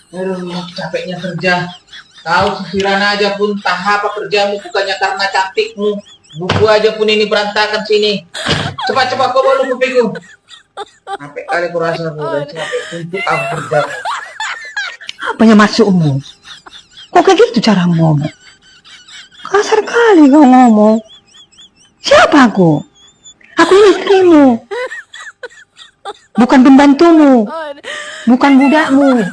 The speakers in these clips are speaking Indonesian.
Aduh, capeknya kerja. Tahu si Rana aja pun tahap apa kerjamu bukannya karena cantikmu. Buku aja pun ini berantakan sini. Cepat-cepat kau bawa bukuku. Capek kali kurasa aku udah capek untuk aku kerja. Apanya maksudmu? Kok kayak gitu cara ngomong? Kasar kali kau ngomong. Siapa aku? Aku ini istrimu. Bukan pembantumu. Bukan budakmu.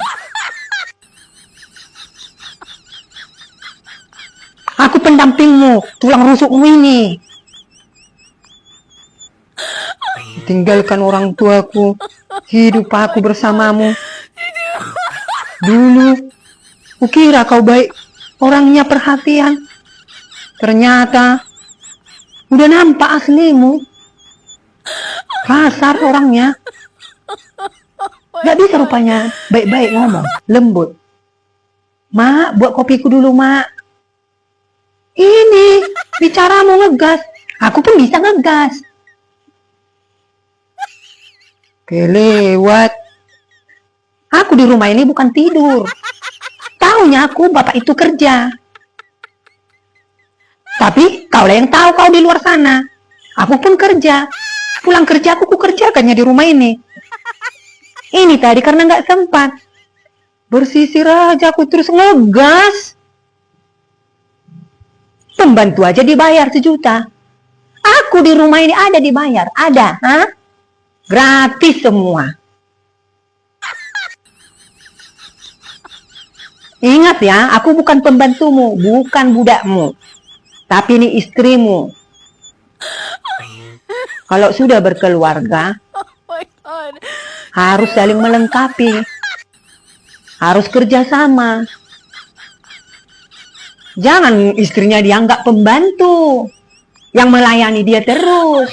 Aku pendampingmu, tulang rusukmu ini. Tinggalkan orang tuaku, hidup aku bersamamu. Dulu, kukira kau baik, orangnya perhatian. Ternyata, udah nampak aslimu. Kasar orangnya. Gak bisa rupanya baik-baik ngomong, lembut. Mak, buat kopiku dulu, Mak. Ini, bicaramu ngegas. Aku pun bisa ngegas. Kelewat. Aku di rumah ini bukan tidur. Taunya aku bapak itu kerja. Tapi kaulah yang tahu kau di luar sana. Aku pun kerja. Pulang kerja aku kerjakannya di rumah ini. Ini tadi karena nggak sempat. Bersisir aja aku terus ngegas. Pembantu aja dibayar 1 juta. Aku di rumah ini ada dibayar. Ada, ha? Gratis semua. Ingat ya, aku bukan pembantumu, bukan budakmu. Tapi ini istrimu. Kalau sudah berkeluarga, harus saling melengkapi. Harus kerjasama. Jangan istrinya dianggap pembantu yang melayani dia terus.